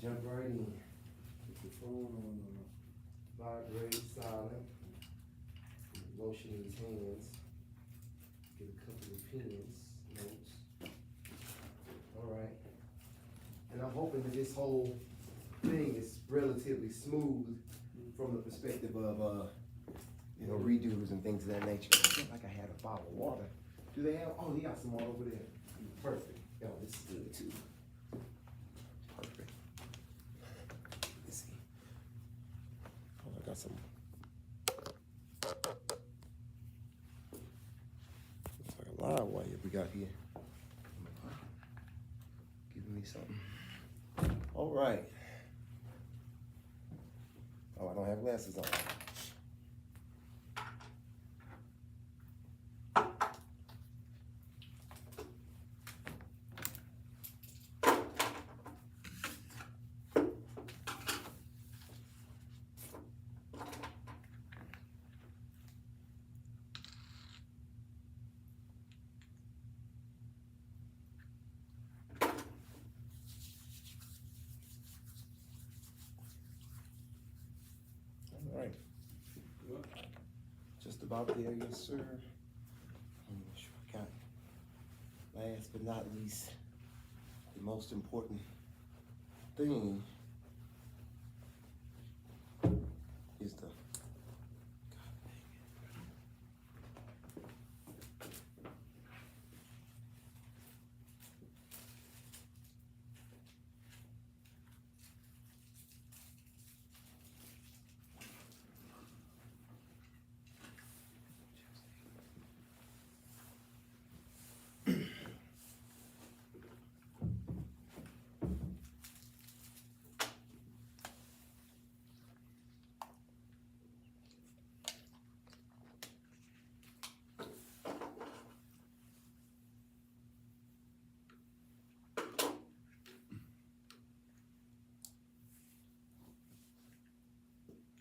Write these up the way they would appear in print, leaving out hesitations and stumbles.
jump right in. Put your phone on vibrate, silent. Lotion in his hands. Get a couple of pens, notes. All right. And I'm hoping that this whole thing is relatively smooth from the perspective of, redos and things of that nature. I feel like I had a bottle of water. Do they have? Oh, they got some water over there. Perfect. Oh, this is good too. Perfect. Let's see. Oh, I got some. Looks like a lot of wire we got here. Giving me something. All right. Oh, I don't have glasses on. All right. Just about there, yes, sir. I'm sure I got last but not least, the most important thing is the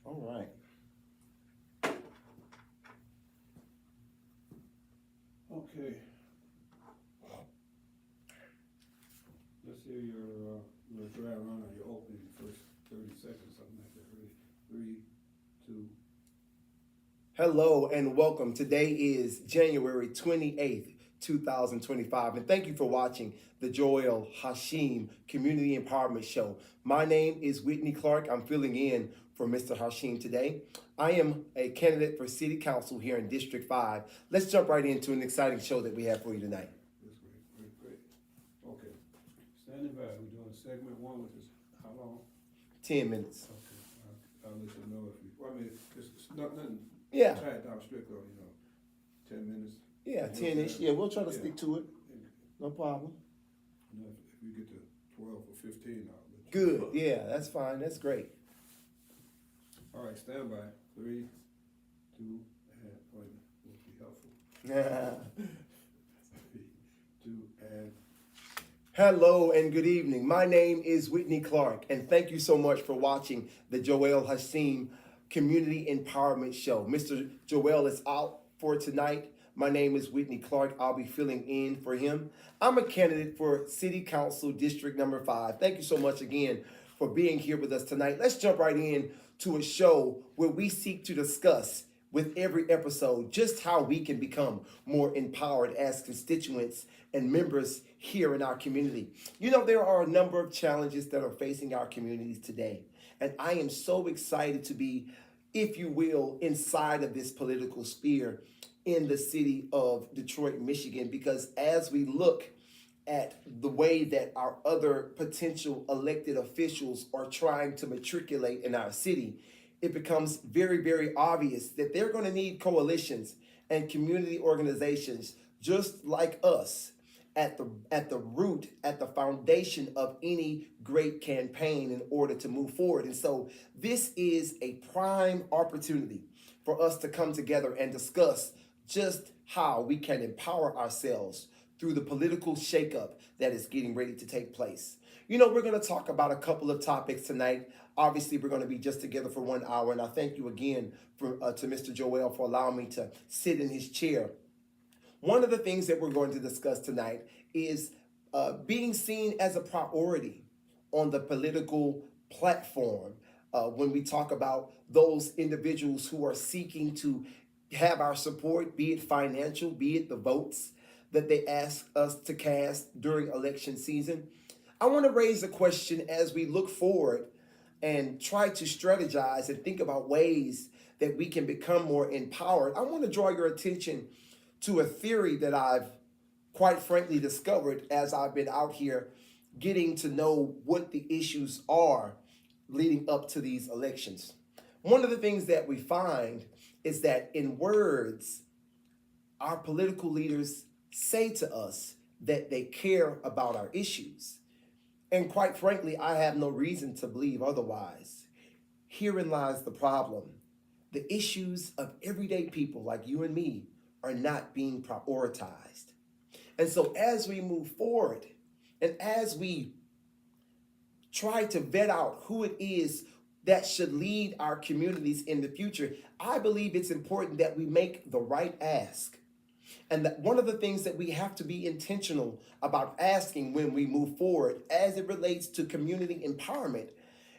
all right. Okay. Let's hear your dry run or your opening first 30 seconds, something like that. Ready? 3, 2. Hello and welcome. Today is January 28th, 2025. And thank you for watching the Joel Hashim Community Empowerment Show. My name is Whitney Clark. I'm filling in for Mr. Hashim today. I am a candidate for City Council here in District 5. Let's jump right into an exciting show that we have for you tonight. That's great. Okay. Standing by. We're doing segment 1, which is how long? 10 minutes. Okay. I'll let you know if you, it's nothing. Yeah. Tie it down strict on, 10 minutes. Yeah, 10-ish. Yeah, we'll try to stick to it. No problem. If you get to 12 or 15, I'll let you Good. know. Yeah, that's fine. That's great. All right, stand by. 3, 2, and wait, will be helpful. 3, 2, and Hello and good evening. My name is Whitney Clark, and thank you so much for watching the Joel Hashim Community Empowerment Show. Mr. Joel is out for tonight. My name is Whitney Clark. I'll be filling in for him. I'm a candidate for City Council District number 5. Thank you so much again for being here with us tonight. Let's jump right in to a show where we seek to discuss with every episode just how we can become more empowered as constituents and members here in our community. There are a number of challenges that are facing our communities today. And I am so excited to be, if you will, inside of this political sphere in the city of Detroit, Michigan, because as we look at the way that our other potential elected officials are trying to matriculate in our city, it becomes very, very obvious that they're going to need coalitions and community organizations just like us at the root, at the foundation of any great campaign in order to move forward. And so this is a prime opportunity for us to come together and discuss just how we can empower ourselves through the political shakeup that is getting ready to take place. We're going to talk about a couple of topics tonight. Obviously, we're going to be just together for 1 hour, and I thank you again to Mr. Joel for allowing me to sit in his chair. One of the things that we're going to discuss tonight is being seen as a priority on the political platform when we talk about those individuals who are seeking to have our support, be it financial, be it the votes that they ask us to cast during election season. I want to raise a question as we look forward and try to strategize and think about ways that we can become more empowered. I want to draw your attention to a theory that I've quite frankly discovered as I've been out here getting to know what the issues are leading up to these elections. One of the things that we find is that in words, our political leaders say to us that they care about our issues. And quite frankly, I have no reason to believe otherwise. Herein lies the problem. The issues of everyday people like you and me are not being prioritized. And so as we move forward and as we try to vet out who it is that should lead our communities in the future, I believe it's important that we make the right ask. And that one of the things that we have to be intentional about asking when we move forward as it relates to community empowerment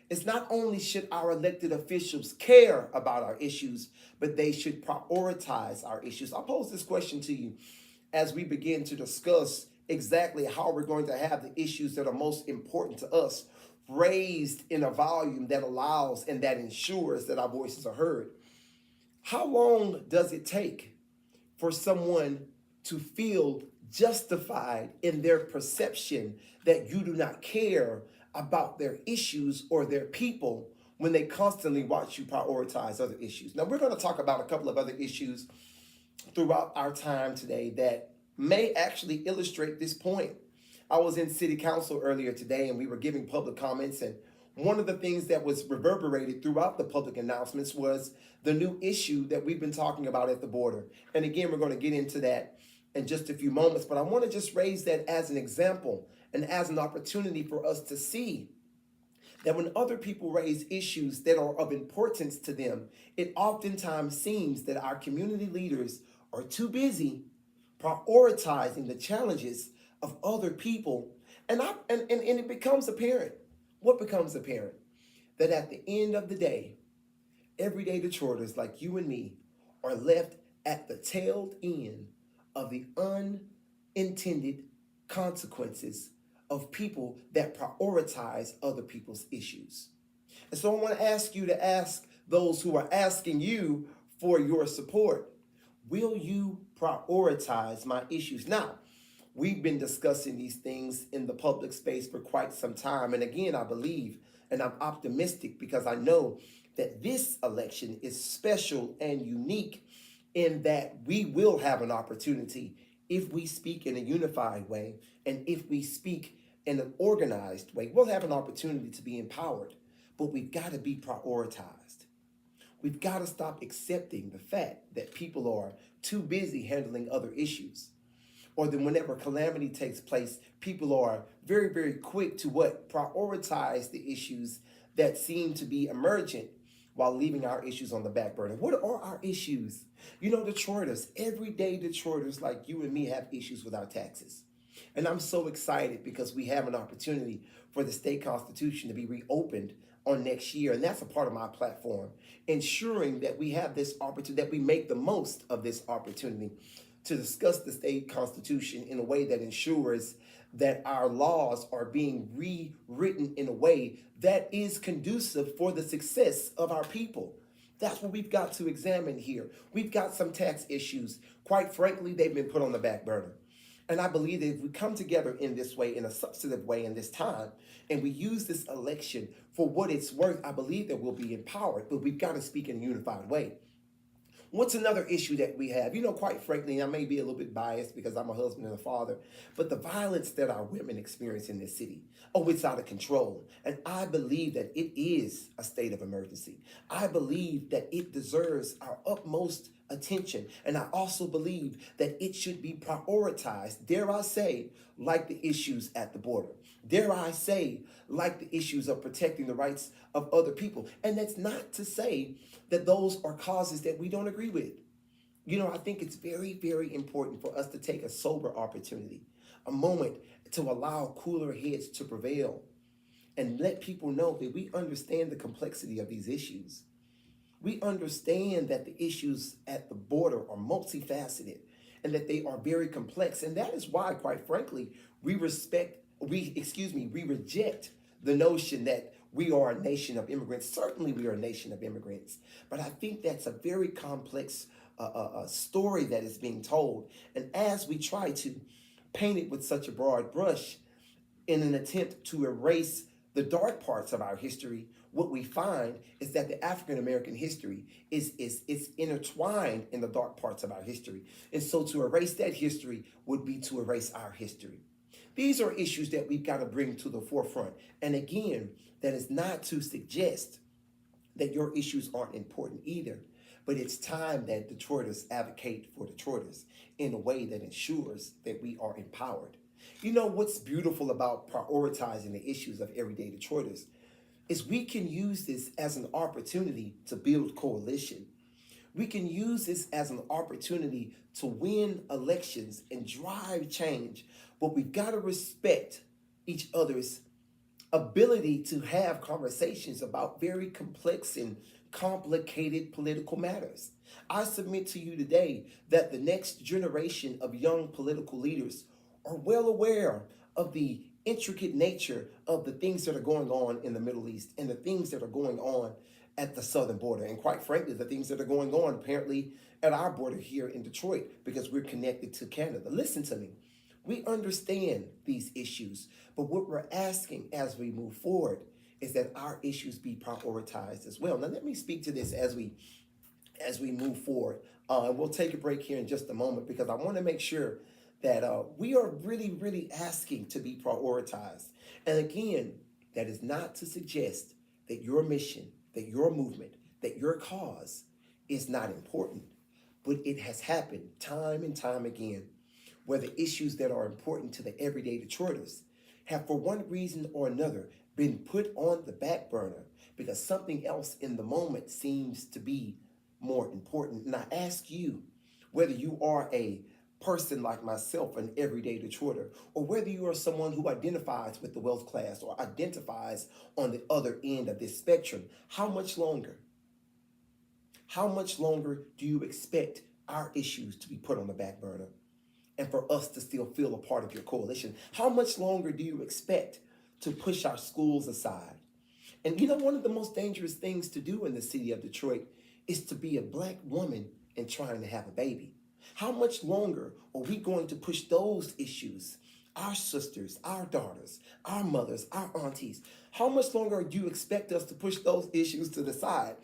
is not only should our elected officials care about our issues, but they should prioritize our issues. I'll pose this question to you as we begin to discuss exactly how we're going to have the issues that are most important to us raised in a volume that allows and that ensures that our voices are heard. How long does it take for someone to feel justified in their perception that you do not care about their issues or their people when they constantly watch you prioritize other issues? Now, we're going to talk about a couple of other issues throughout our time today that may actually illustrate this point. I was in city council earlier today and we were giving public comments, and one of the things that was reverberated throughout the public announcements was the new issue that we've been talking about at the border. And again, we're going to get into that in just a few moments, but I want to just raise that as an example and as an opportunity for us to see that when other people raise issues that are of importance to them, it oftentimes seems that our community leaders are too busy prioritizing the challenges of other people. And it becomes apparent. What becomes apparent? That at the end of the day, everyday Detroiters like you and me are left at the tail end of the unintended consequences of people that prioritize other people's issues. And so I want to ask you to ask those who are asking you for your support, will you prioritize my issues? Now, we've been discussing these things in the public space for quite some time. And again, I believe and I'm optimistic because I know that this election is special and unique in that we will have an opportunity if we speak in a unified way and if we speak in an organized way, we'll have an opportunity to be empowered. But we've got to be prioritized. We've got to stop accepting the fact that people are too busy handling other issues. Or then whenever calamity takes place, people are very, very quick to prioritize the issues that seem to be emergent while leaving our issues on the back burner. What are our issues? You know, Detroiters, everyday Detroiters like you and me have issues with our taxes. And I'm so excited because we have an opportunity for the state constitution to be reopened on next year. And that's a part of my platform, ensuring that we have this opportunity, that we make the most of this opportunity to discuss the state constitution in a way that ensures that our laws are being rewritten in a way that is conducive for the success of our people. That's what we've got to examine here. We've got some tax issues. Quite frankly, they've been put on the back burner. And I believe that if we come together in this way, in a substantive way in this time, and we use this election for what it's worth, I believe that we'll be empowered, but we've got to speak in a unified way. What's another issue that we have? You know, quite frankly, I may be a little bit biased because I'm a husband and a father, but the violence that our women experience in this city, it's out of control. And I believe that it is a state of emergency. I believe that it deserves our utmost attention. And I also believe that it should be prioritized, dare I say, like the issues at the border. Dare I say, like the issues of protecting the rights of other people. And that's not to say that those are causes that we don't agree with. You know, I think it's very, very important for us to take a sober opportunity, a moment to allow cooler heads to prevail and let people know that we understand the complexity of these issues. We understand that the issues at the border are multifaceted and that they are very complex. And that is why, quite frankly, we reject the notion that we are a nation of immigrants. Certainly, we are a nation of immigrants. But I think that's a very complex story that is being told. And as we try to paint it with such a broad brush in an attempt to erase the dark parts of our history, what we find is that the African American history is intertwined in the dark parts of our history. And so to erase that history would be to erase our history. These are issues that we've got to bring to the forefront. And again, that is not to suggest that your issues aren't important either, but it's time that Detroiters advocate for Detroiters in a way that ensures that we are empowered. You know what's beautiful about prioritizing the issues of everyday Detroiters is we can use this as an opportunity to build coalition. We can use this as an opportunity to win elections and drive change, but we've got to respect each other's ability to have conversations about very complex and complicated political matters. I submit to you today that the next generation of young political leaders are well aware of the intricate nature of the things that are going on in the Middle East and the things that are going on at the southern border. And quite frankly, the things that are going on apparently at our border here in Detroit because we're connected to Canada. Listen to me. We understand these issues, but what we're asking as we move forward is that our issues be prioritized as well. Now, let me speak to this as we move forward. We'll take a break here in just a moment because I want to make sure that we are really, really asking to be prioritized. And again, that is not to suggest that your mission, that your movement, that your cause is not important, but it has happened time and time again where the issues that are important to the everyday Detroiters have, for one reason or another, been put on the back burner because something else in the moment seems to be more important. And I ask you, whether you are a person like myself, an everyday Detroiter, or whether you are someone who identifies with the wealth class or identifies on the other end of this spectrum, how much longer? How much longer do you expect our issues to be put on the back burner and for us to still feel a part of your coalition? How much longer do you expect to push our schools aside? And you know, one of the most dangerous things to do in the city of Detroit is to be a black woman and trying to have a baby. How much longer are we going to push those issues? Our sisters, our daughters, our mothers, our aunties. How much longer do you expect us to push those issues to the side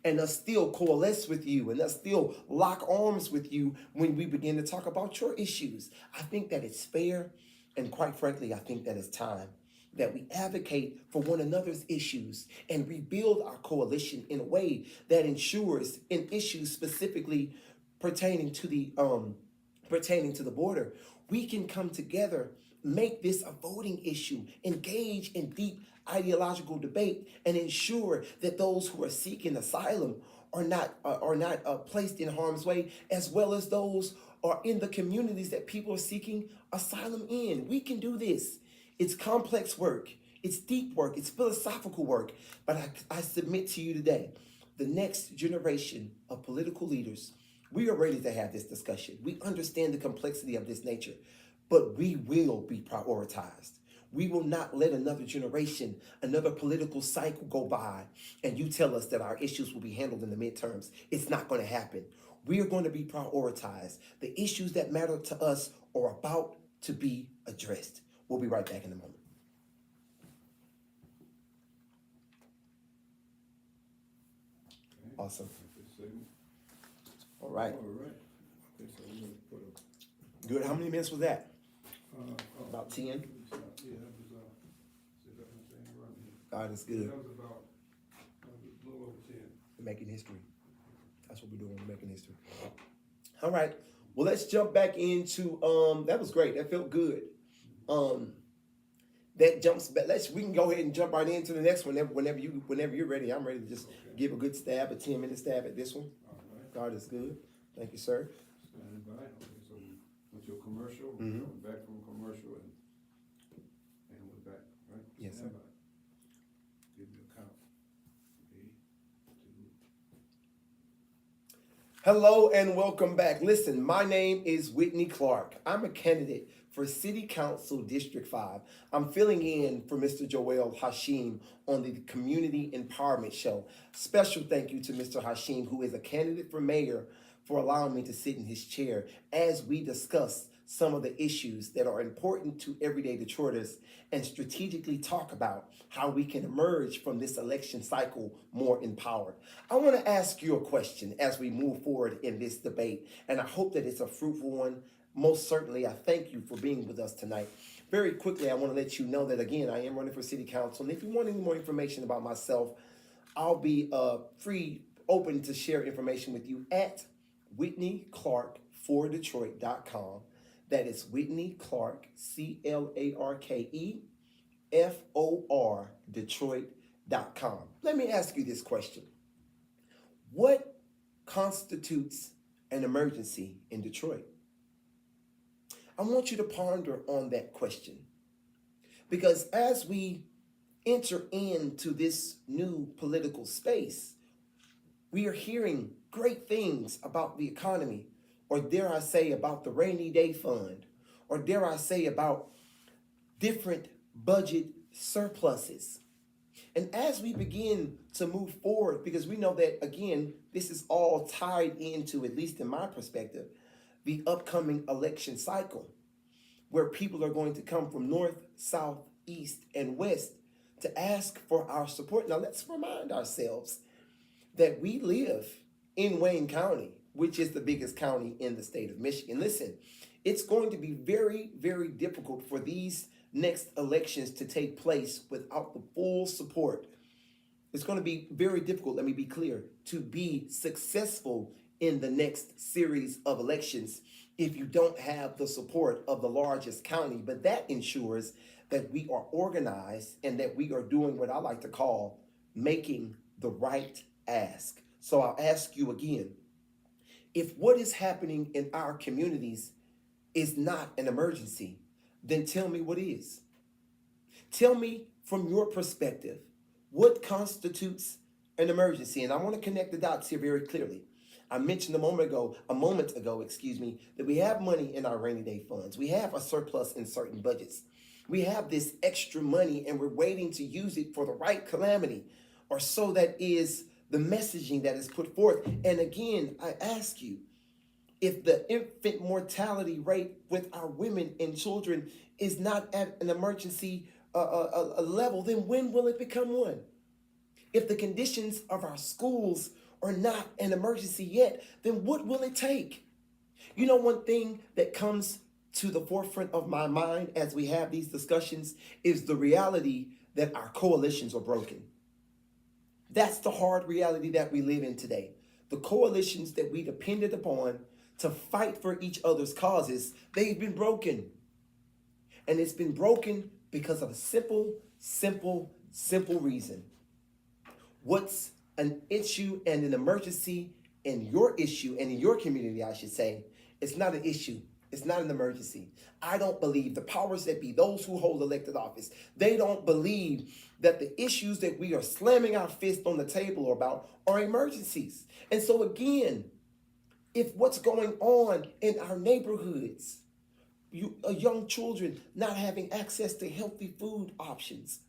and us still coalesce with you and us still lock arms with you when we begin to talk about your issues? I think that it's fair, and quite frankly, I think that it's time that we advocate for one another's issues and rebuild our coalition in a way that ensures in issues specifically pertaining to the border, we can come together, make this a voting issue, engage in deep ideological debate, and ensure that those who are seeking asylum are not placed in harm's way, as well as those are in the communities that people are seeking asylum in. We can do this. It's complex work. It's deep work. It's philosophical work. But I submit to you today, the next generation of political leaders, we are ready to have this discussion. We understand the complexity of this nature, but we will be prioritized. We will not let another generation, another political cycle go by, and you tell us that our issues will be handled in the midterms. It's not going to happen. We are going to be prioritized. The issues that matter to us are about to be addressed. We'll be right back in a moment. Okay. Awesome. Okay, All right. all right. Okay, so we're gonna put a, Good. How many minutes was that? About 10? Yeah, that was, see if I'm saying it right here. God is good. That was about, a little over 10. Making history. That's what we're doing. We're making history. All right. Well, let's jump back into that was great. That felt good. That jumps back. We can go ahead and jump right into the next one whenever you're ready. I'm ready to just give a good stab, a 10-minute stab at this one. All right. God is good. Thank you, sir. Standing by. Okay, so with your commercial, Mhm. coming back from commercial and we're back, right? Yes, Stand sir. by. Hello and welcome back. Listen, my name is Whitney Clark. I'm a candidate for City Council District 5. I'm filling in for Mr. Joel Hashim on the Community Empowerment Show. Special thank you to Mr. Hashim, who is a candidate for mayor, for allowing me to sit in his chair as we discuss some of the issues that are important to everyday Detroiters and strategically talk about how we can emerge from this election cycle more empowered. I want to ask you a question as we move forward in this debate, and I hope that it's a fruitful one. Most certainly, I thank you for being with us tonight. Very quickly, I want to let you know that, again, I am running for city council, and if you want any more information about myself, I'll be open to share information with you at WhitneyClark4Detroit.com. That is Whitney Clark, CLARKEFOR, Detroit.com. Let me ask you this question. What constitutes an emergency in Detroit? I want you to ponder on that question. Because as we enter into this new political space, we are hearing great things about the economy, or dare I say about the rainy day fund, or dare I say about different budget surpluses. And as we begin to move forward, because we know that, again, this is all tied into, at least in my perspective, the upcoming election cycle, where people are going to come from north, south, east, and west to ask for our support. Now, let's remind ourselves that we live in Wayne County, which is the biggest county in the state of Michigan. Listen, it's going to be very, very difficult for these next elections to take place without the full support. It's going to be very difficult, let me be clear, to be successful in the next series of elections if you don't have the support of the largest county. But that ensures that we are organized and that we are doing what I like to call making the right ask. So I'll ask you again, if what is happening in our communities is not an emergency, then tell me what is. Tell me from your perspective, what constitutes an emergency? And I want to connect the dots here very clearly. I mentioned a moment ago, that we have money in our rainy day funds. We have a surplus in certain budgets. We have this extra money and we're waiting to use it for the right calamity, or so that is the messaging that is put forth. And again, I ask you, if the infant mortality rate with our women and children is not at an emergency a level, then when will it become one? If the conditions of our schools are not an emergency yet, then what will it take? You know, one thing that comes to the forefront of my mind as we have these discussions is the reality that our coalitions are broken. That's the hard reality that we live in today. The coalitions that we depended upon to fight for each other's causes, they've been broken. And it's been broken because of a simple reason. What's an issue and an emergency in your issue and in your community, I should say, it's not an issue. It's not an emergency. I don't believe the powers that be, those who hold elected office, they don't believe that the issues that we are slamming our fist on the table about are emergencies. And so again, if what's going on in our neighborhoods, young children not having access to healthy food options,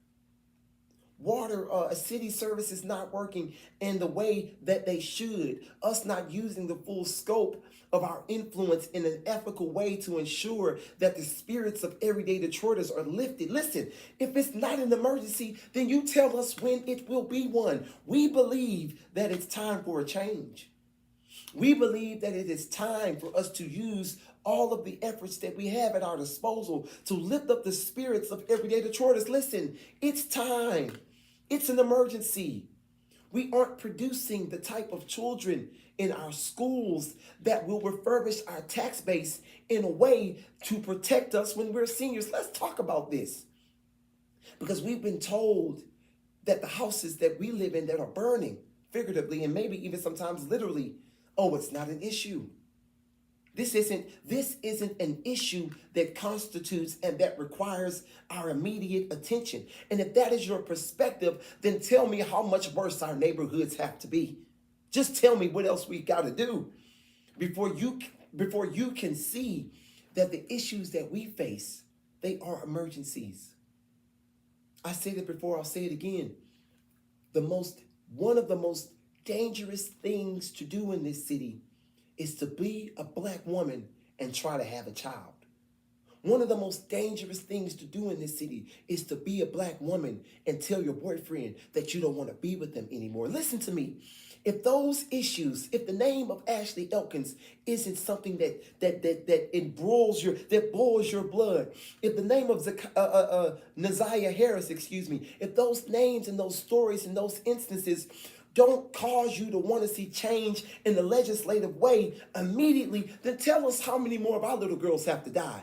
water, city services not working in the way that they should, us not using the full scope of our influence in an ethical way to ensure that the spirits of everyday Detroiters are lifted. Listen, if it's not an emergency, then you tell us when it will be one. We believe that it's time for a change. We believe that it is time for us to use all of the efforts that we have at our disposal to lift up the spirits of everyday Detroiters. Listen, it's time. It's an emergency. We aren't producing the type of children in our schools that will refurbish our tax base in a way to protect us when we're seniors. Let's talk about this. Because we've been told that the houses that we live in that are burning, figuratively and maybe even sometimes literally, oh, it's not an issue. This isn't an issue that constitutes and that requires our immediate attention. And if that is your perspective, then tell me how much worse our neighborhoods have to be. Just tell me what else we got to do. before you can see that the issues that we face, they are emergencies. I said it before, I'll say it again. The most One of the most dangerous things to do in this city is to be a black woman and try to have a child. One of the most dangerous things to do in this city is to be a black woman and tell your boyfriend that you don't want to be with them anymore. Listen to me. If those issues, if the name of Ashley Elkins isn't something that boils your blood, if the name of Naziah Harris, if those names and those stories and those instances don't cause you to want to see change in the legislative way immediately, then tell us how many more of our little girls have to die.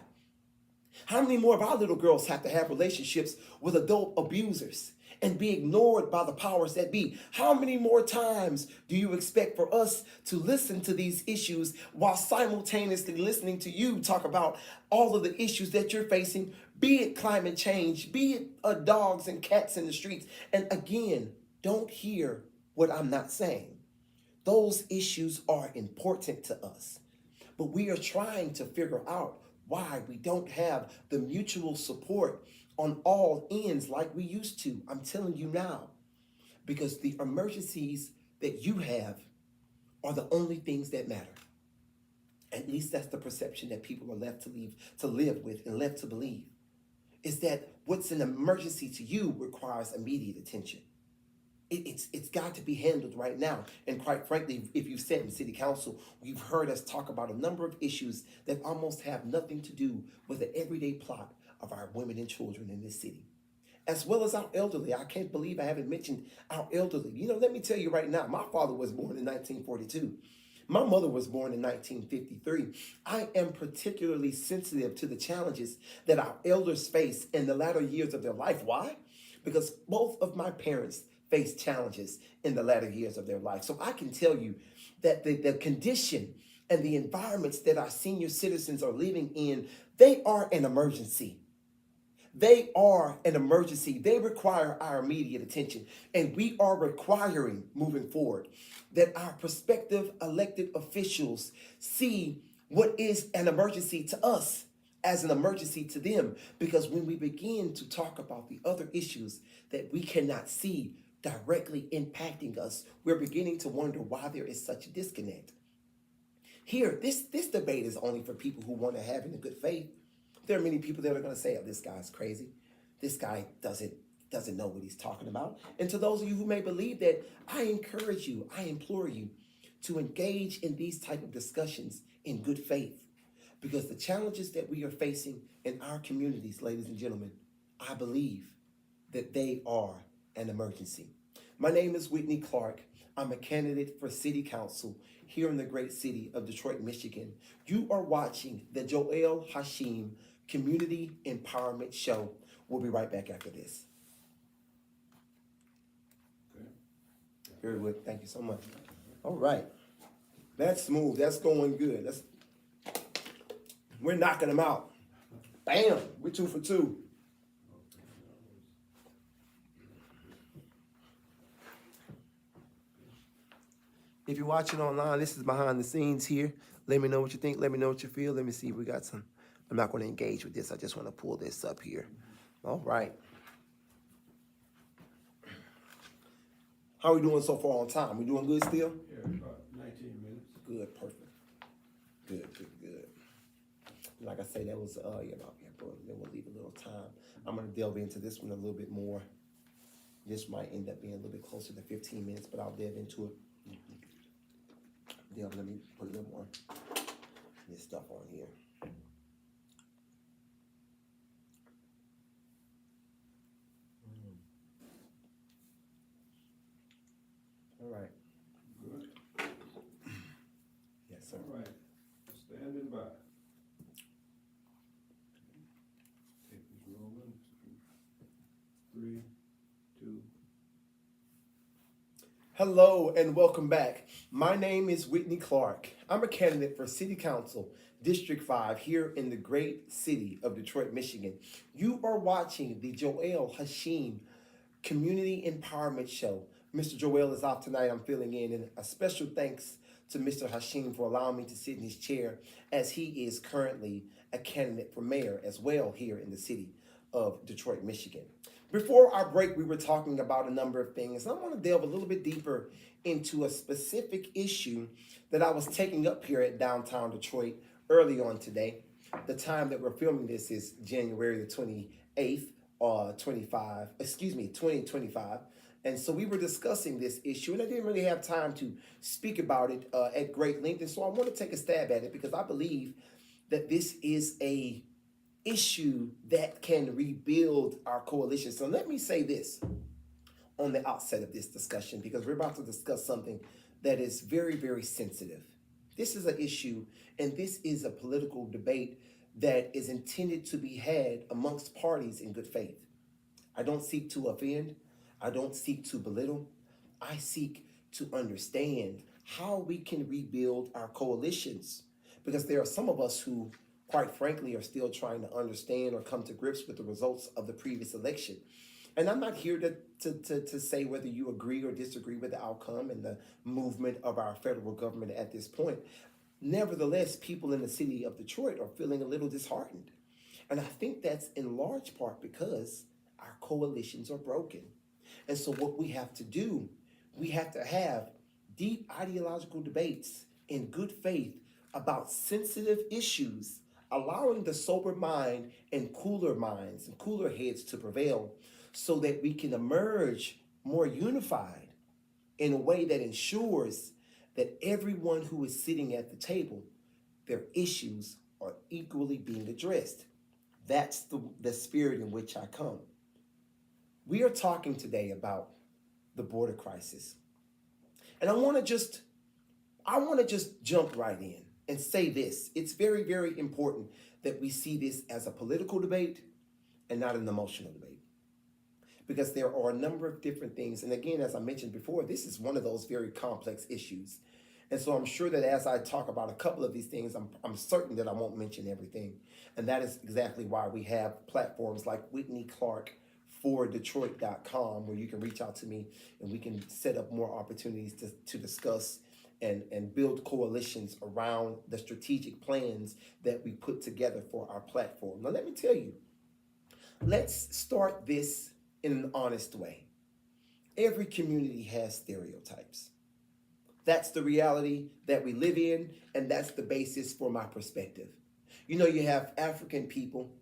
How many more of our little girls have to have relationships with adult abusers and be ignored by the powers that be? How many more times do you expect for us to listen to these issues while simultaneously listening to you talk about all of the issues that you're facing, be it climate change, be it dogs and cats in the streets? And again, don't hear what I'm not saying. Those issues are important to us, but we are trying to figure out why we don't have the mutual support on all ends like we used to. I'm telling you now, because the emergencies that you have are the only things that matter. At least that's the perception that people are left to live with and left to believe, is that what's an emergency to you requires immediate attention. It's got to be handled right now. And quite frankly, if you've sat in city council, you've heard us talk about a number of issues that almost have nothing to do with the everyday plot of our women and children in this city, as well as our elderly. I can't believe I haven't mentioned our elderly. Let me tell you right now, my father was born in 1942. My mother was born in 1953. I am particularly sensitive to the challenges that our elders face in the latter years of their life. Why? Because both of my parents face challenges in the latter years of their life. So I can tell you that the condition and the environments that our senior citizens are living in, they are an emergency. They are an emergency. They require our immediate attention. And we are requiring, moving forward, that our prospective elected officials see what is an emergency to us as an emergency to them. Because when we begin to talk about the other issues that we cannot see directly impacting us, we're beginning to wonder why there is such a disconnect. Here, this debate is only for people who want to have it in good faith. There are many people that are going to say, oh, this guy's crazy. This guy doesn't know what he's talking about. And to those of you who may believe that, I encourage you, I implore you to engage in these type of discussions in good faith. Because the challenges that we are facing in our communities, ladies and gentlemen, I believe that they are an emergency. My name is Whitney Clark. I'm a candidate for city council here in the great city of Detroit, Michigan. You are watching the Joel Hashim Community Empowerment Show. We'll be right back after this. Okay. Very good. Thank you so much. All right. That's smooth. That's going good. We're knocking them out. Bam. We're 2 for 2. If you're watching online, this is behind the scenes here. Let me know what you think. Let me know what you feel. Let me see if we got some. I'm not going to engage with this. I just want to pull this up here. All right. How are we doing so far on time? We doing good still? Yeah, about 19 minutes. Good, perfect. Good. Like I say, that was, bro, then we'll leave a little time. I'm going to delve into this one a little bit more. This might end up being a little bit closer to 15 minutes, but I'll delve into it. Let me put a little more of this stuff on here. All right. Good. Yes, sir. All right. Standing by. Tape is rolling. 3, 2. Hello and welcome back. My name is Whitney Clark. I'm a candidate for City Council, District 5, here in the great city of Detroit, Michigan. You are watching the Joel Hashim Community Empowerment Show. Mr. Joel is off tonight. I'm filling in, and a special thanks to Mr. Hashim for allowing me to sit in his chair, as he is currently a candidate for mayor as well here in the city of Detroit, Michigan. Before our break, we were talking about a number of things. I want to delve a little bit deeper into a specific issue that I was taking up here at downtown Detroit early on today. The time that we're filming this is January the 28th, 2025. And so we were discussing this issue, and I didn't really have time to speak about it at great length. And so I want to take a stab at it because I believe that this is a issue that can rebuild our coalition. So let me say this on the outset of this discussion, because we're about to discuss something that is very, very sensitive. This is an issue, and this is a political debate that is intended to be had amongst parties in good faith. I don't seek to offend. I don't seek to belittle. I seek to understand how we can rebuild our coalitions, because there are some of us who, quite frankly, are still trying to understand or come to grips with the results of the previous election. And I'm not here to say whether you agree or disagree with the outcome and the movement of our federal government at this point. Nevertheless, people in the city of Detroit are feeling a little disheartened. And I think that's in large part because our coalitions are broken. And so what we have to do, we have to have deep ideological debates in good faith about sensitive issues, allowing the sober mind and cooler minds and cooler heads to prevail so that we can emerge more unified in a way that ensures that everyone who is sitting at the table, their issues are equally being addressed. That's the spirit in which I come. We are talking today about the border crisis. And I want to just jump right in and say this. It's very, very important that we see this as a political debate and not an emotional debate, because there are a number of different things. And again, as I mentioned before, this is one of those very complex issues. And so I'm sure that as I talk about a couple of these things, I'm certain that I won't mention everything. And that is exactly why we have platforms like Whitney Clark for Detroit.com, where you can reach out to me and we can set up more opportunities to discuss and build coalitions around the strategic plans that we put together for our platform. Now, let me tell you, let's start this in an honest way. Every community has stereotypes. That's the reality that we live in, and that's the basis for my perspective. You know, you have African people,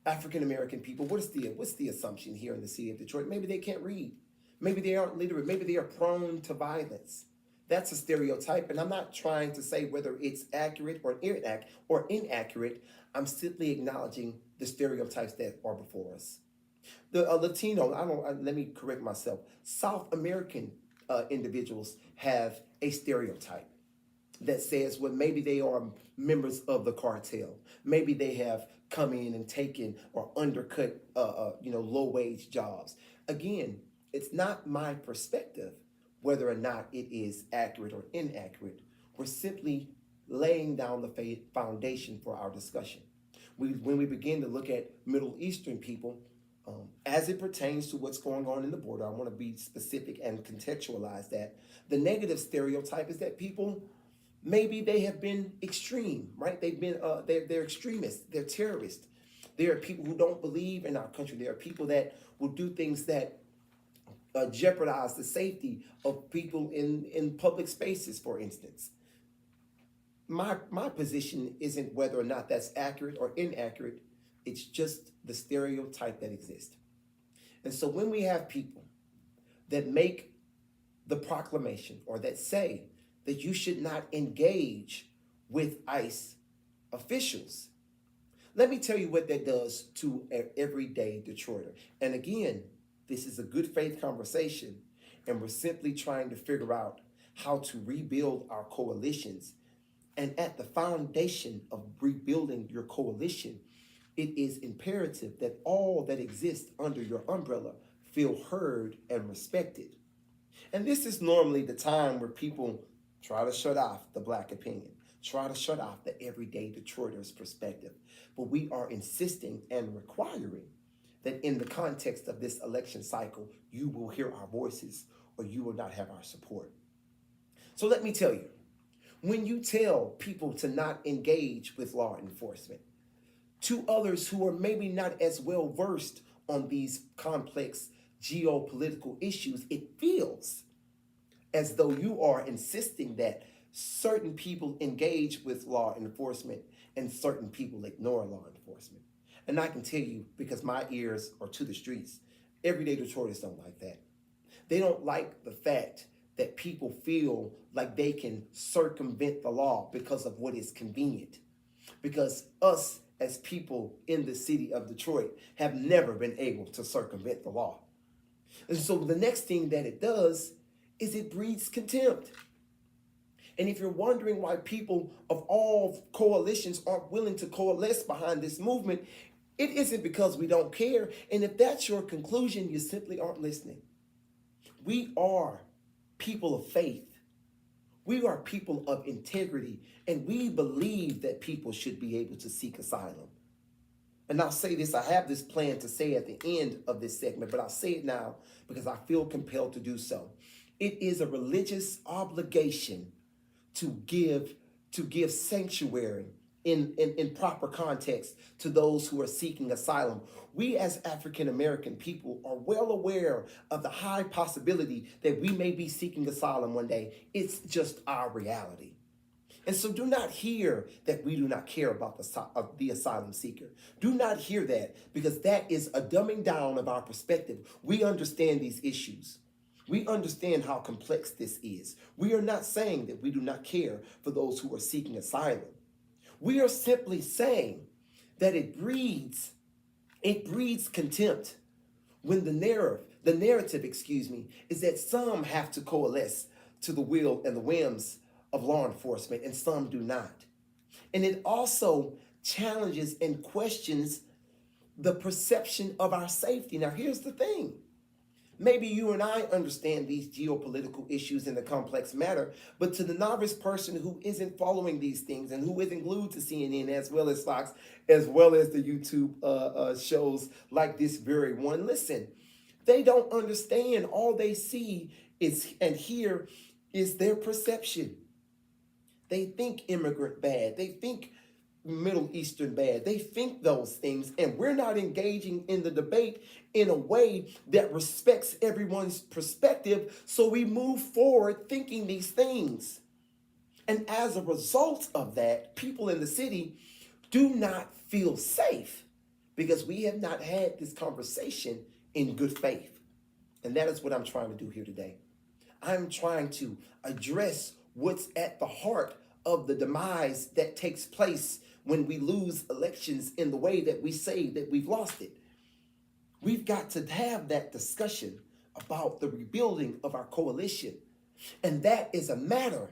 African American people. What's the assumption here in the city of Detroit? Maybe they can't read. Maybe they aren't literate. Maybe they are prone to violence. That's a stereotype, and I'm not trying to say whether it's accurate or inaccurate. I'm simply acknowledging the stereotypes that are before us. The Latino, let me correct myself. South American individuals have a stereotype that says, well, maybe they are members of the cartel. Maybe they have come in and taken or undercut, low-wage jobs. Again, it's not my perspective whether or not it is accurate or inaccurate. We're simply laying down the foundation for our discussion. When we begin to look at Middle Eastern people, as it pertains to what's going on in the border, I want to be specific and contextualize that. The negative stereotype is that people, maybe they have been extreme, right? They're extremists, they're terrorists. There are people who don't believe in our country. There are people that will do things that jeopardize the safety of people in public spaces, for instance. My position isn't whether or not that's accurate or inaccurate. It's just the stereotype that exists. And so when we have people that make the proclamation or that say that you should not engage with ICE officials, let me tell you what that does to an everyday Detroiter. And again, this is a good faith conversation, and we're simply trying to figure out how to rebuild our coalitions. And at the foundation of rebuilding your coalition, it is imperative that all that exists under your umbrella feel heard and respected. And this is normally the time where people try to shut off the Black opinion, try to shut off the everyday Detroiter's perspective. But we are insisting and requiring that in the context of this election cycle, you will hear our voices or you will not have our support. So let me tell you, When you tell people to not engage with law enforcement, to others who are maybe not as well versed on these complex geopolitical issues, it feels as though you are insisting that certain people engage with law enforcement and certain people ignore law enforcement. And I can tell you, because my ears are to the streets, everyday Detroiters don't like that. They don't like the fact that people feel like they can circumvent the law because of what is convenient. Because us as people in the city of Detroit have never been able to circumvent the law. And so the next thing that it does is it breeds contempt. And if you're wondering why people of all coalitions aren't willing to coalesce behind this movement, it isn't because we don't care. And if that's your conclusion, you simply aren't listening. We are people of faith. We are people of integrity, and we believe that people should be able to seek asylum. And I'll say this, I have this plan to say at the end of this segment, but I'll say it now because I feel compelled to do so. It is a religious obligation to give sanctuary in proper context to those who are seeking asylum. We as African American people are well aware of the high possibility that we may be seeking asylum one day. It's just our reality. And so do not hear that we do not care about the asylum seeker. Do not hear that, because that is a dumbing down of our perspective. We understand these issues. We understand how complex this is. We are not saying that we do not care for those who are seeking asylum. We are simply saying that it breeds contempt when the narrative, is that some have to coalesce to the will and the whims of law enforcement and some do not. And it also challenges and questions the perception of our safety. Now, here's the thing. Maybe you and I understand these geopolitical issues in a complex manner, but to the novice person who isn't following these things and who isn't glued to CNN as well as Fox, as well as the YouTube shows like this very one, listen, they don't understand. All they see is and hear is their perception. They think immigrant bad. They think Middle Eastern bad. They think those things, and we're not engaging in the debate in a way that respects everyone's perspective, so we move forward thinking these things. And as a result of that, people in the city do not feel safe because we have not had this conversation in good faith. And that is what I'm trying to do here today. I'm trying to address what's at the heart of the demise that takes place when we lose elections in the way that we say that we've lost it. We've got to have that discussion about the rebuilding of our coalition. And that is a matter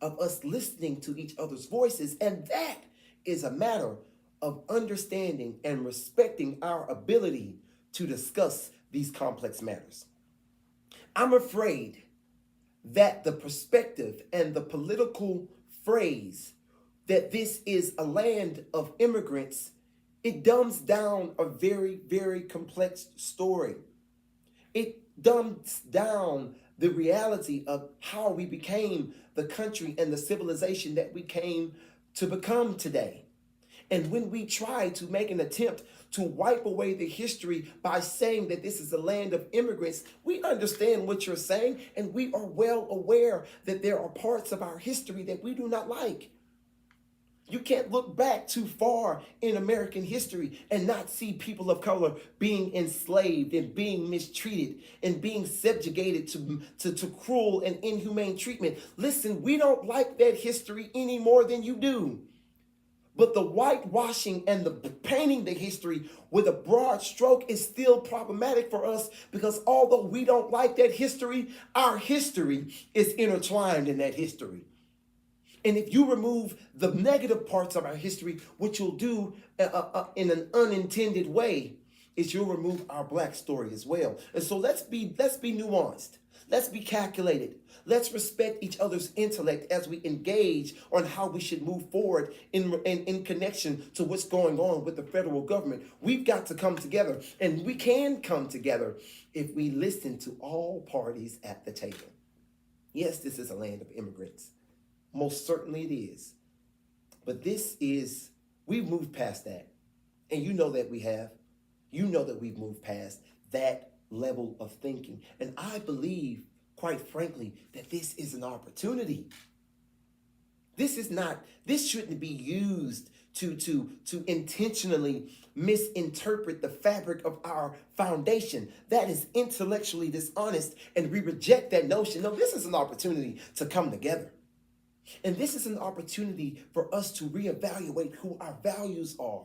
of us listening to each other's voices. And that is a matter of understanding and respecting our ability to discuss these complex matters. I'm afraid that the perspective and the political phrase that this is a land of immigrants, it dumbs down a very, very complex story. It dumbs down the reality of how we became the country and the civilization that we came to become today. And when we try to make an attempt to wipe away the history by saying that this is a land of immigrants, we understand what you're saying, and we are well aware that there are parts of our history that we do not like. You can't look back too far in American history and not see people of color being enslaved and being mistreated and being subjugated to cruel and inhumane treatment. Listen, we don't like that history any more than you do. But the whitewashing and the painting the history with a broad stroke is still problematic for us, because although we don't like that history, our history is intertwined in that history. And if you remove the negative parts of our history, what you'll do in an unintended way is you'll remove our Black story as well. And so let's be nuanced. Let's be calculated. Let's respect each other's intellect as we engage on how we should move forward in connection to what's going on with the federal government. We've got to come together, and we can come together if we listen to all parties at the table. Yes, this is a land of immigrants. Most certainly it is. But we've moved past that. And you know that we have. You know that we've moved past that level of thinking. And I believe, quite frankly, that this is an opportunity. This shouldn't be used to intentionally misinterpret the fabric of our foundation. That is intellectually dishonest, and we reject that notion. No, this is an opportunity to come together. And this is an opportunity for us to reevaluate who our values are.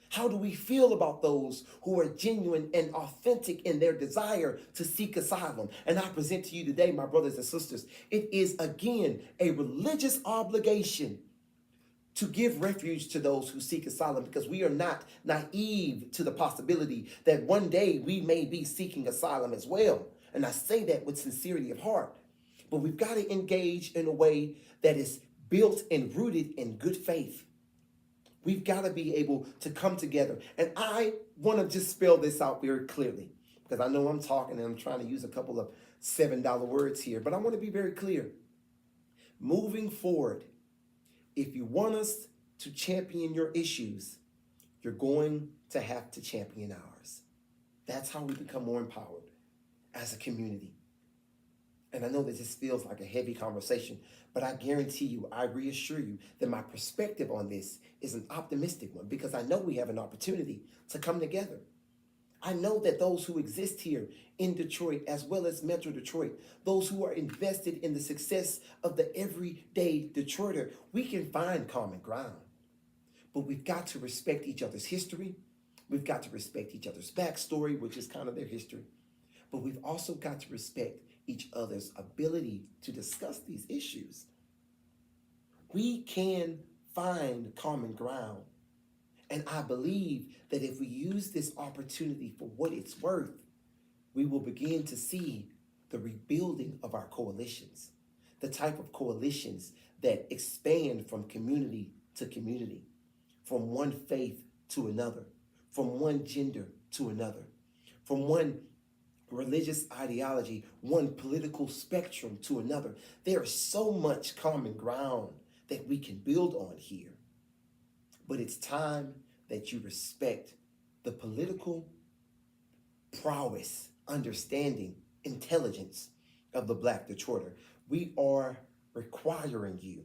How do we feel about those who are genuine and authentic in their desire to seek asylum? And I present to you today, my brothers and sisters, it is again a religious obligation to give refuge to those who seek asylum, because we are not naive to the possibility that one day we may be seeking asylum as well. And I say that with sincerity of heart. But we've got to engage in a way that is built and rooted in good faith. We've got to be able to come together. And I want to just spell this out very clearly, because I know I'm talking and I'm trying to use a couple of $7 words here, but I want to be very clear. Moving forward, if you want us to champion your issues, you're going to have to champion ours. That's how we become more empowered as a community. And I know that this feels like a heavy conversation, but I guarantee you, I reassure you that my perspective on this is an optimistic one, because I know we have an opportunity to come together. I know that those who exist here in Detroit, as well as Metro Detroit, those who are invested in the success of the everyday Detroiter, we can find common ground. But we've got to respect each other's history. We've got to respect each other's backstory, which is kind of their history. But we've also got to respect each other's ability to discuss these issues. We can find common ground. And I believe that if we use this opportunity for what it's worth, we will begin to see the rebuilding of our coalitions, the type of coalitions that expand from community to community, from one faith to another, from one gender to another, from one religious ideology, one political spectrum to another. There is so much common ground that we can build on here. But it's time that you respect the political prowess, understanding, intelligence of the Black Detroiter. We are requiring you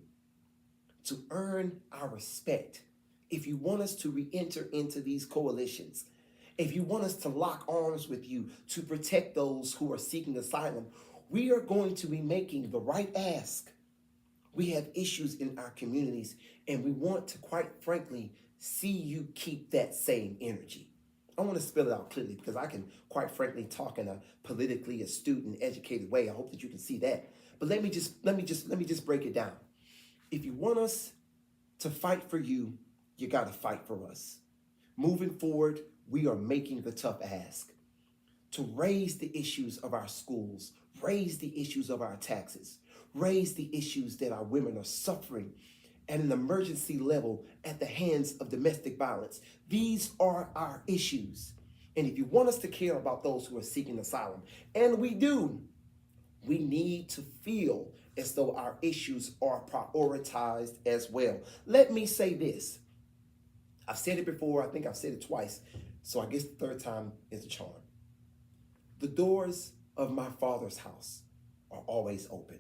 to earn our respect. If you want us to re-enter into these coalitions, if you want us to lock arms with you to protect those who are seeking asylum, we are going to be making the right ask. We have issues in our communities, and we want to, quite frankly, see you keep that same energy. I want to spell it out clearly, because I can, quite frankly, talk in a politically astute and educated way. I hope that you can see that. But let me just break it down. If you want us to fight for you, you got to fight for us. Moving forward, we are making the tough ask to raise the issues of our schools, raise the issues of our taxes, raise the issues that our women are suffering at an emergency level at the hands of domestic violence. These are our issues. And if you want us to care about those who are seeking asylum, and we do, we need to feel as though our issues are prioritized as well. Let me say this. I've said it before, I think I've said it twice, so I guess the third time is a charm. The doors of my Father's house are always open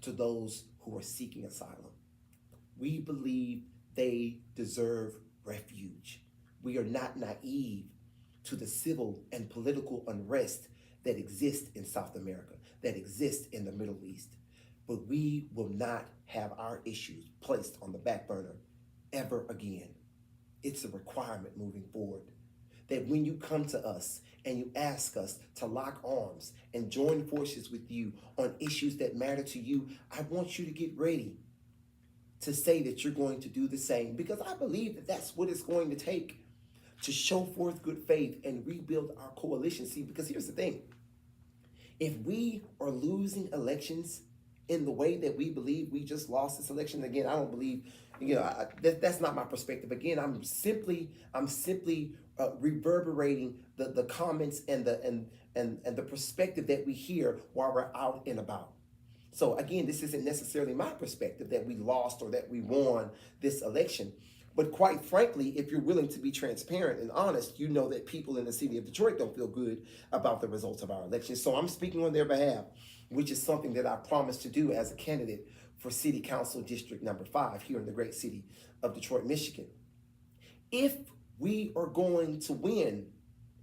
to those who are seeking asylum. We believe they deserve refuge. We are not naive to the civil and political unrest that exists in South America, that exists in the Middle East. But we will not have our issues placed on the back burner ever again. It's a requirement moving forward that when you come to us and you ask us to lock arms and join forces with you on issues that matter to you, I want you to get ready to say that you're going to do the same, because I believe that that's what it's going to take to show forth good faith and rebuild our coalition. See, because here's the thing. If we are losing elections in the way that we believe we just lost this election, again, I don't believe, that's not my perspective. Again, I'm simply reverberating the comments and the perspective that we hear while we're out and about. So again, this isn't necessarily my perspective that we lost or that we won this election. But quite frankly, if you're willing to be transparent and honest, you know that people in the city of Detroit don't feel good about the results of our election. So I'm speaking on their behalf, which is something that I promised to do as a candidate for City Council District number 5 here in the great city of Detroit, Michigan. If we are going to win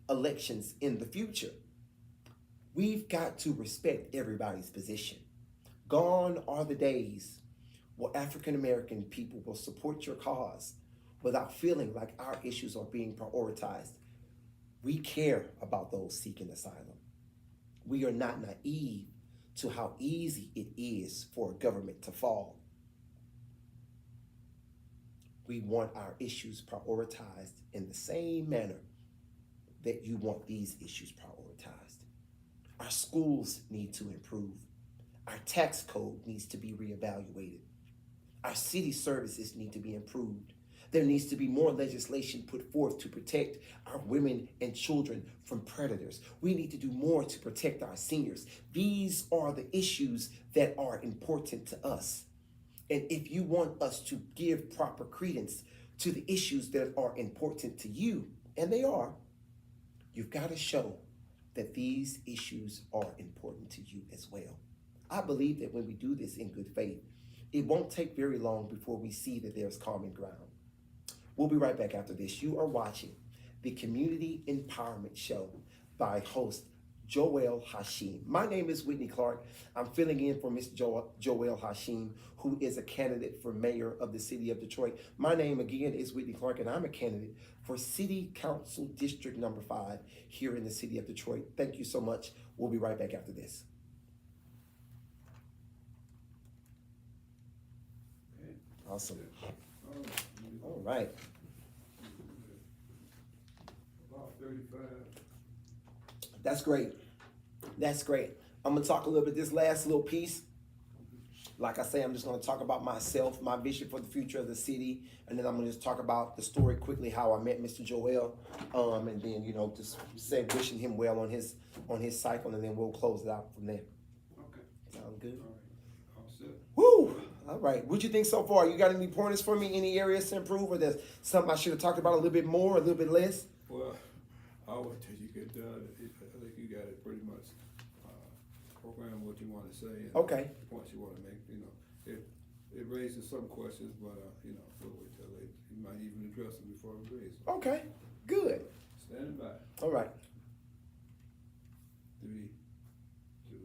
elections in the future, we've got to respect everybody's position. Gone are the days where African American people will support your cause without feeling like our issues are being prioritized. We care about those seeking asylum. We are not naive to how easy it is for a government to fall. We want our issues prioritized in the same manner that you want these issues prioritized. Our schools need to improve. Our tax code needs to be reevaluated. Our city services need to be improved. There needs to be more legislation put forth to protect our women and children from predators. We need to do more to protect our seniors. These are the issues that are important to us. And if you want us to give proper credence to the issues that are important to you, and they are, you've got to show that these issues are important to you as well. I believe that when we do this in good faith, it won't take very long before we see that there's common ground. We'll be right back after this. You are watching the Community Empowerment Show by host Joel Hashim. My name is Whitney Clark. I'm filling in for Ms. Joel Hashim, who is a candidate for mayor of the city of Detroit. My name again is Whitney Clark, and I'm a candidate for City Council District number 5 here in the city of Detroit. Thank you so much. We'll be right back after this. Awesome. All right. About 35. That's great. That's great. I'm going to talk a little bit this last little piece. Like I say, I'm just going to talk about myself, my vision for the future of the city, and then I'm going to just talk about the story quickly, how I met Mr. Joel, and then, you know, just say wishing him well on his cycle, and then we'll close it out from there. Okay. Sound good? All right. All set. Woo! All right. What you think so far? You got any pointers for me? Any areas to improve, or there's something I should have talked about a little bit more, a little bit less? Well, I'll wait till you get done. I think you got it pretty much programmed what you want to say and Okay. the points you want to make. You know, it raises some questions, but you know, we'll wait till later. You might even address them before we raise them. Okay. Good. Standing by. All right. 3, 2.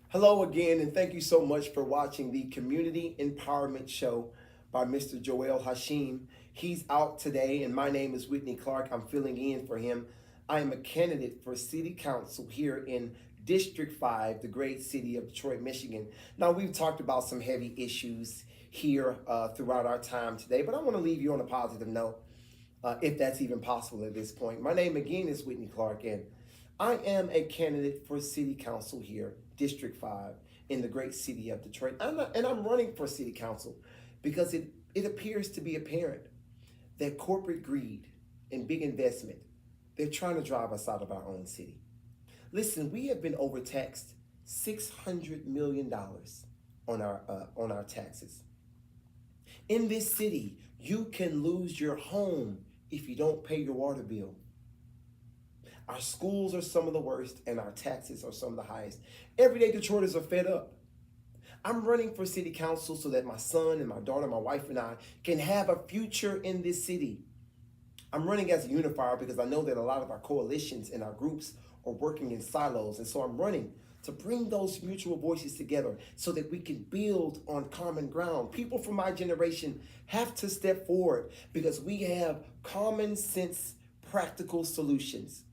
Hello again, and thank you so much for watching the Community Empowerment Show by Mr. Joel Hashim. He's out today, and my name is Whitney Clark. I'm filling in for him. I am a candidate for City Council here in District 5, the great city of Detroit, Michigan. Now, we've talked about some heavy issues here throughout our time today, but I want to leave you on a positive note, if that's even possible at this point. My name again is Whitney Clark, and I am a candidate for City Council here, District 5, in the great city of Detroit. I'm running for City Council because it appears to be apparent that corporate greed and big investment, they're trying to drive us out of our own city. Listen, we have been overtaxed $600 million on our taxes. In this city, you can lose your home if you don't pay your water bill. Our schools are some of the worst, and our taxes are some of the highest. Everyday Detroiters are fed up. I'm running for city council so that my son and my daughter, my wife and I can have a future in this city. I'm running as a unifier because I know that a lot of our coalitions and our groups are working in silos. And so I'm running to bring those mutual voices together so that we can build on common ground. People from my generation have to step forward because we have common sense, practical solutions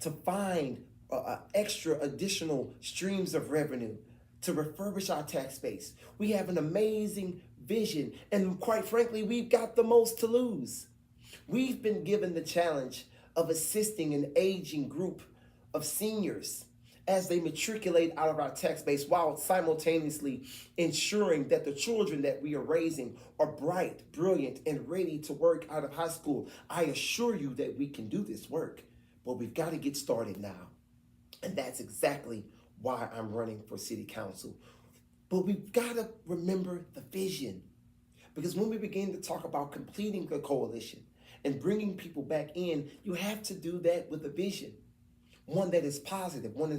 to find extra additional streams of revenue to refurbish our tax base. We have an amazing vision, and quite frankly, we've got the most to lose. We've been given the challenge of assisting an aging group of seniors as they matriculate out of our tax base while simultaneously ensuring that the children that we are raising are bright, brilliant, and ready to work out of high school. I assure you that we can do this work, but we've got to get started now. And that's exactly why I'm running for city council. But we've got to remember the vision. Because when we begin to talk about completing the coalition and bringing people back in, you have to do that with a vision. One that is positive, one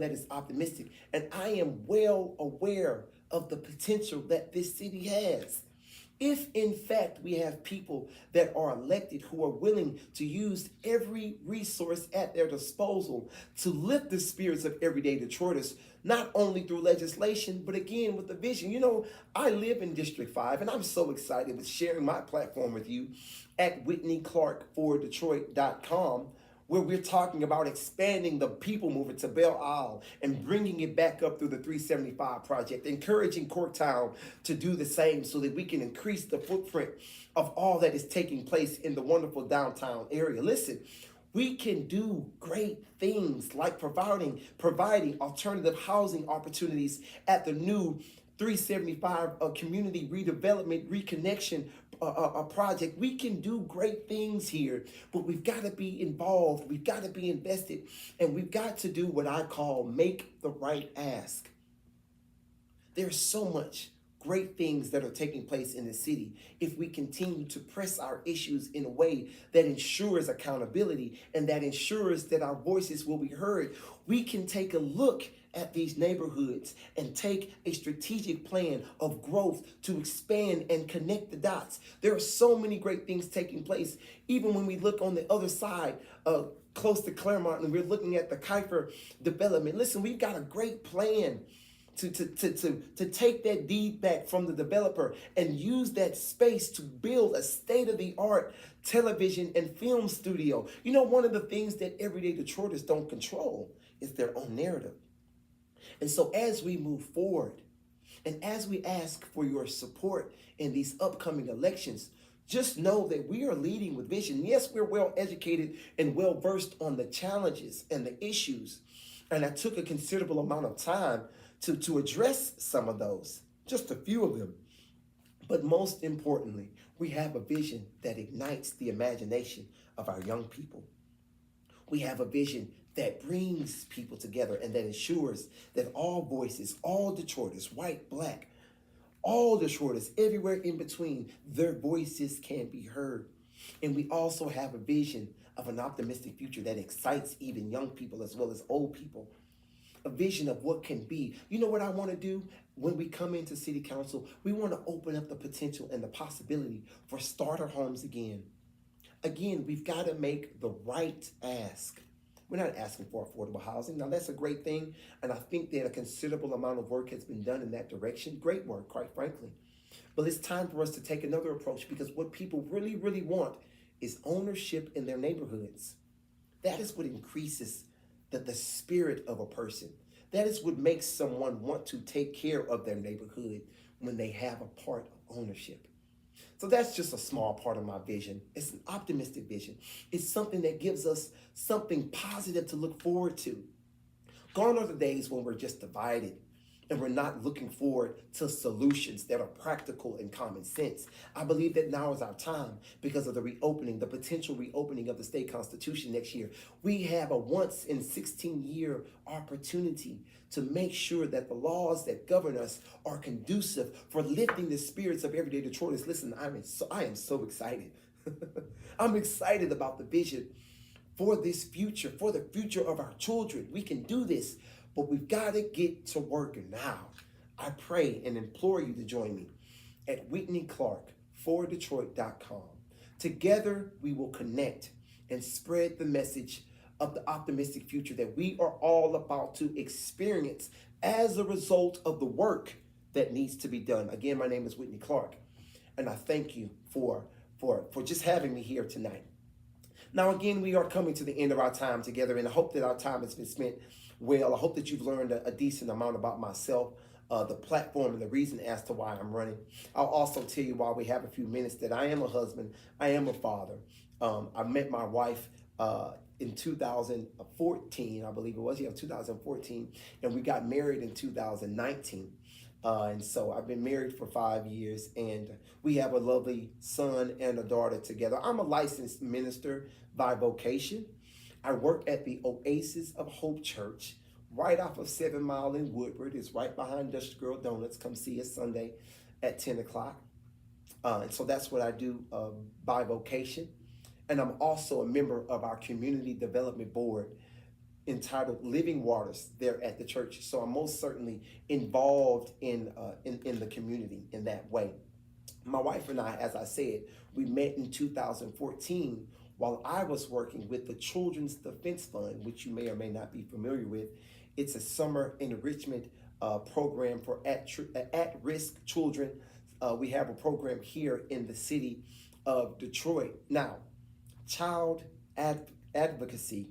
that is optimistic. And I am well aware of the potential that this city has. If in fact we have people that are elected who are willing to use every resource at their disposal to lift the spirits of everyday Detroiters, not only through legislation, but again with the vision. You know, I live in District 5 and I'm so excited with sharing my platform with you at WhitneyClark4Detroit.com, where we're talking about expanding the people mover to Belle Isle and bringing it back up through the 375 project, encouraging Corktown to do the same so that we can increase the footprint of all that is taking place in the wonderful downtown area. Listen, we can do great things like providing alternative housing opportunities at the new 375 community redevelopment reconnection project. We can do great things here, but we've got to be involved. We've got to be invested, and we've got to do what I call make the right ask. There's so much great things that are taking place in the city if we continue to press our issues in a way that ensures accountability and that ensures that our voices will be heard. We can take a look at these neighborhoods and take a strategic plan of growth to expand and connect the dots. There are so many great things taking place. Even when we look on the other side, close to Claremont, and we're looking at the Kiefer development. Listen, we've got a great plan to take that deed back from the developer and use that space to build a state-of-the-art television and film studio. You know, one of the things that everyday Detroiters don't control is their own narrative. And so as we move forward and as we ask for your support in these upcoming elections, just know that we are leading with vision. Yes, we're well educated and well versed on the challenges and the issues. And I took a considerable amount of time to address some of those, just a few of them. But most importantly, we have a vision that ignites the imagination of our young people. We have a vision that brings people together and that ensures that all voices, all Detroiters, white, black, all Detroiters, everywhere in between, their voices can be heard. And we also have a vision of an optimistic future that excites even young people as well as old people. A vision of what can be. You know what I want to do when we come into city council? We want to open up the potential and the possibility for starter homes again. Again, we've got to make the right ask. We're not asking for affordable housing. Now, that's a great thing, and I think that a considerable amount of work has been done in that direction. Great work, quite frankly. But it's time for us to take another approach, because what people really, really want is ownership in their neighborhoods. That is what increases the spirit of a person. That is what makes someone want to take care of their neighborhood when they have a part of ownership. So that's just a small part of my vision. It's an optimistic vision. It's something that gives us something positive to look forward to. Gone are the days when we're just divided and we're not looking forward to solutions that are practical and common sense. I believe that now is our time because of the reopening, the potential reopening of the state constitution next year. We have a once in 16-year opportunity to make sure that the laws that govern us are conducive for lifting the spirits of everyday Detroiters. Listen, I am so excited. I'm excited about the vision for this future, for the future of our children. We can do this, but we've got to get to work now. I pray and implore you to join me at WhitneyClark4Detroit.com. Together, we will connect and spread the message of the optimistic future that we are all about to experience as a result of the work that needs to be done. Again, my name is Whitney Clark, and I thank you for just having me here tonight. Now, again, we are coming to the end of our time together, and I hope that our time has been spent well. I hope that you've learned a decent amount about myself, the platform, and the reason as to why I'm running. I'll also tell you, while we have a few minutes, that I am a husband, I am a father. I met my wife in 2014, I believe it was, 2014, and we got married in 2019. And so I've been married for 5 years, and we have a lovely son and a daughter together. I'm a licensed minister by vocation. I work at the Oasis of Hope Church, right off of 7 Mile in Woodward. It's right behind Dutch Girl Donuts. Come see us Sunday at 10 o'clock. And so that's what I do by vocation. And I'm also a member of our community development board entitled Living Waters there at the church. So I'm most certainly involved in the community in that way. My wife and I, as I said, we met in 2014 while I was working with the Children's Defense Fund, which you may or may not be familiar with. It's a summer enrichment program for at-risk children. We have a program here in the city of Detroit. Now, advocacy,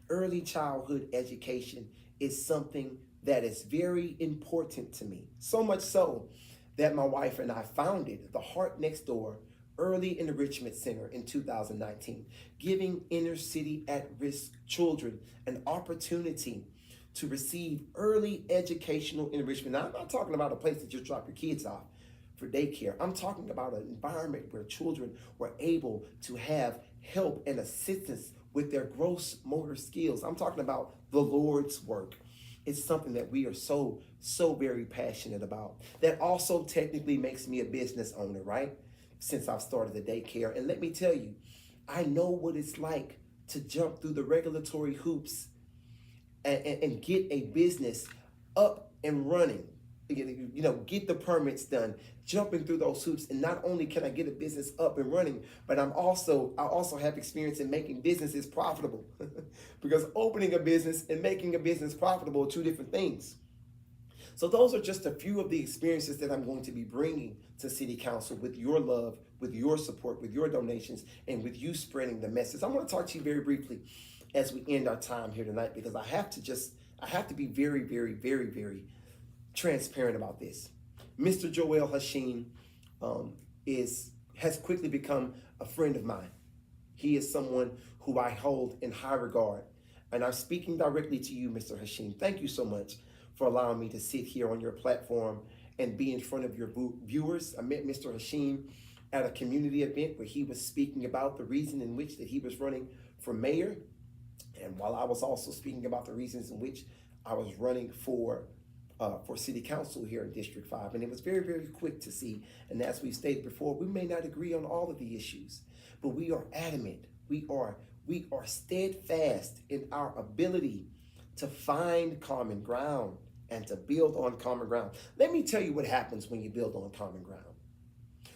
early childhood education is something that is very important to me. So much so that my wife and I founded the Heart Next Door Early Enrichment Center in 2019, giving inner city at-risk children an opportunity to receive early educational enrichment. Now, I'm not talking about a place that you drop your kids off for daycare. I'm talking about an environment where children were able to have help and assistance with their gross motor skills. I'm talking about the Lord's work. It's something that we are so very passionate about. That also technically makes me a business owner, right? Since I've started the daycare. And let me tell you, I know what it's like to jump through the regulatory hoops and get a business up and running. Get the permits done, jumping through those hoops. And not only can I get a business up and running, but I also have experience in making businesses profitable. Because opening a business and making a business profitable are two different things. So those are just a few of the experiences that I'm going to be bringing to City Council with your love, with your support, with your donations, and with you spreading the message. I'm going to talk to you very briefly as we end our time here tonight, because I have to be very, very, very, very transparent about this. Mr. Joel Hashim has quickly become a friend of mine. He is someone who I hold in high regard. And I'm speaking directly to you, Mr. Hashim. Thank you so much for allowing me to sit here on your platform and be in front of your viewers. I met Mr. Hashim at a community event where he was speaking about the reason in which that he was running for mayor. And while I was also speaking about the reasons in which I was running for City Council here in District 5. And it was very, very quick to see. And as we've stated before, we may not agree on all of the issues, but we are adamant. We are steadfast in our ability to find common ground and to build on common ground. Let me tell you what happens when you build on common ground.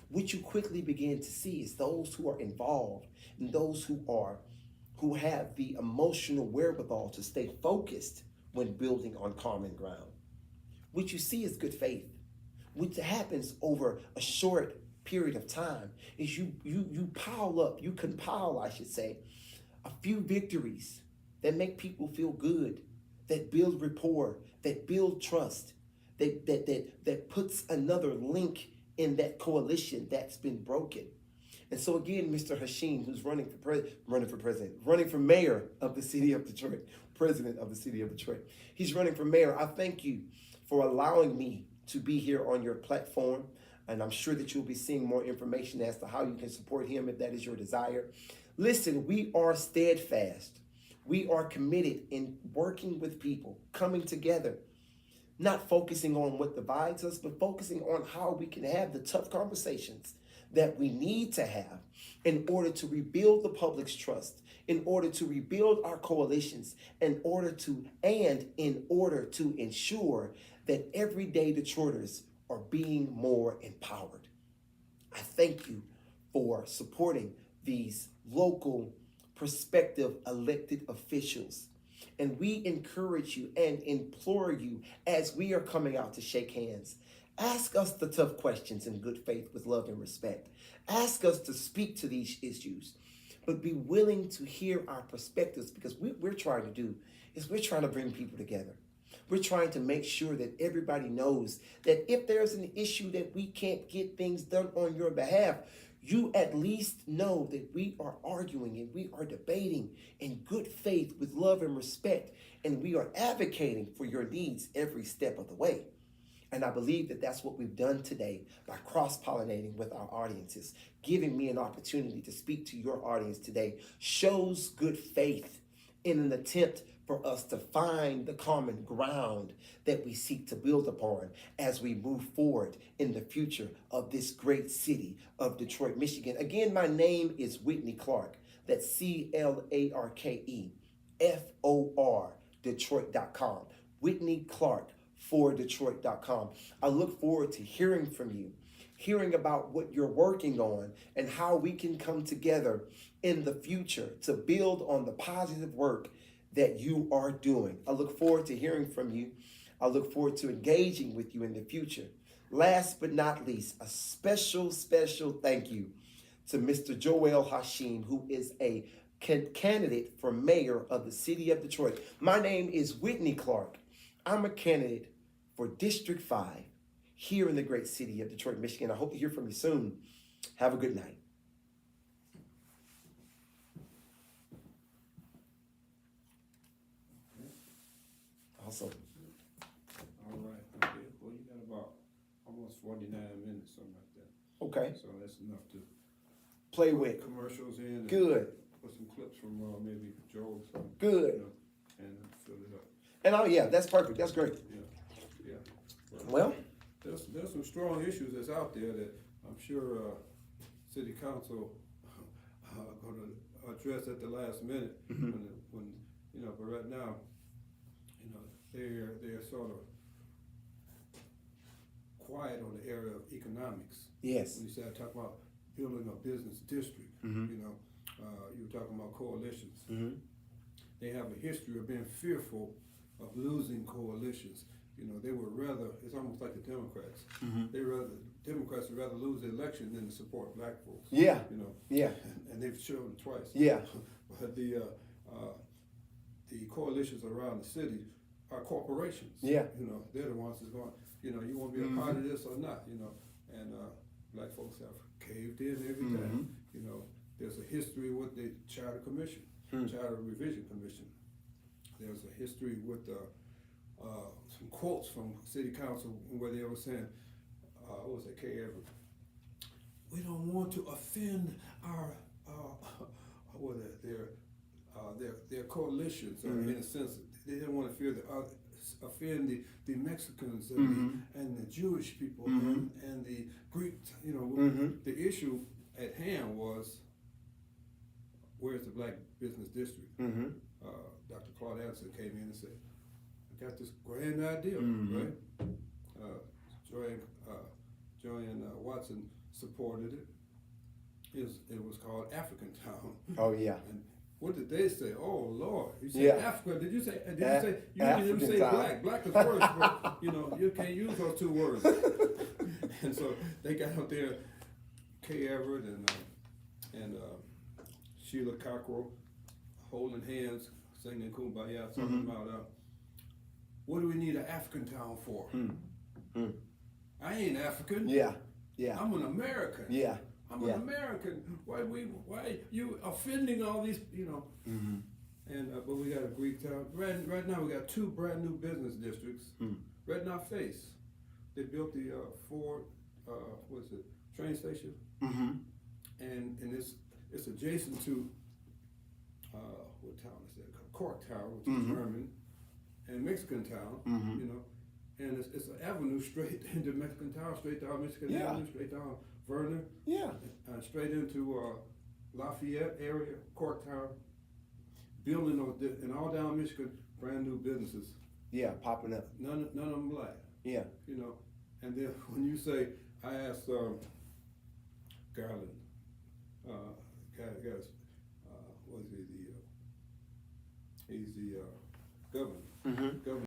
What you quickly begin to see is those who are involved and those who have the emotional wherewithal to stay focused when building on common ground. What you see is good faith. What happens over a short period of time is you compile, I should say, a few victories that make people feel good, that build rapport, that build trust, that puts another link in that coalition that's been broken. And so again, Mr. Hashim, who's running for mayor of the city of Detroit, president of the city of Detroit, he's running for mayor. I thank you for allowing me to be here on your platform. And I'm sure that you'll be seeing more information as to how you can support him if that is your desire. Listen, we are steadfast. We are committed in working with people, coming together, not focusing on what divides us, but focusing on how we can have the tough conversations that we need to have in order to rebuild the public's trust, in order to rebuild our coalitions, in order to ensure that everyday Detroiters are being more empowered. I thank you for supporting these local prospective elected officials. And we encourage you and implore you as we are coming out to shake hands. Ask us the tough questions in good faith with love and respect. Ask us to speak to these issues, but be willing to hear our perspectives, because what we're trying to do is we're trying to bring people together. We're trying to make sure that everybody knows that if there's an issue that we can't get things done on your behalf, you at least know that we are arguing and we are debating in good faith with love and respect, and we are advocating for your needs every step of the way. And I believe that that's what we've done today by cross-pollinating with our audiences. Giving me an opportunity to speak to your audience today shows good faith in an attempt for us to find the common ground that we seek to build upon as we move forward in the future of this great city of Detroit, Michigan. Again, my name is Whitney Clark. That's CLARKEFOR, Detroit.com. Whitney Clark for Detroit.com. I look forward to hearing from you, hearing about what you're working on and how we can come together in the future to build on the positive work that you are doing. I look forward to hearing from you. I look forward to engaging with you in the future. Last but not least, a special thank you to Mr. Joel Hashim, who is a candidate for mayor of the city of Detroit. My name is Whitney Clark. I'm a candidate for District 5 here in the great city of Detroit, Michigan. I hope to hear from you soon. Have a good night. Awesome. All right, okay, well, you got about almost 49 minutes, something like that. Okay. So that's enough to Play put with. commercials in. And Good. put some clips from maybe Joe or something. Good. You know, and fill it up. And oh yeah, that's perfect. That's great. Yeah. Well, There's some strong issues that's out there that I'm sure City Council gonna address at the last minute when but right now, they're sort of quiet on the area of economics. yes. When you start talking about building a business district, you were talking about coalitions. They have a history of being fearful of losing coalitions. They would rather, it's almost like the Democrats. Democrats would rather lose the election than to support black folks. Yeah. Yeah. And they've shown twice. Yeah. But the coalitions around the city are corporations. Yeah. They're the ones that's going, you want to be a part of this or not, and black folks have caved in every time. There's a history with the Charter Commission, Charter Revision Commission. There's a history with some quotes from City Council where they were saying, what was it, Kay Everett? We don't want to offend our, their coalitions, in a sense. They didn't want to fear offend the Mexicans and the Jewish people and the Greeks. The issue at hand was, where's the black business district? Dr. Claude Anderson came in and said, I got this grand idea, right? Joanne Watson supported it. It was called African Town. Oh yeah. And what did they say? Oh Lord! You said Yeah. Africa. Did you say? You didn't say African black. Black is worse, but you can't use those two words. And so they got out there, Kay Everett and Sheila Cockrell holding hands, singing Kumbaya, talking about what do we need an African town for? I ain't African. Yeah. Yeah. I'm an American. Yeah. I'm an American. Why you offending all these, And but we got a Greek town. Right now we got two brand new business districts right in our face. They built the Ford train station, and it's adjacent to what town is that? Cork Town, which is German, and Mexican Town. And it's an avenue straight into Mexican Town, straight down Michigan Avenue, straight down Vernon, straight into Lafayette area, Corktown, building and all down Michigan, brand new businesses. Yeah, popping up. None of them black. Yeah. And then when you say, I asked Garland, he's the governor. Governor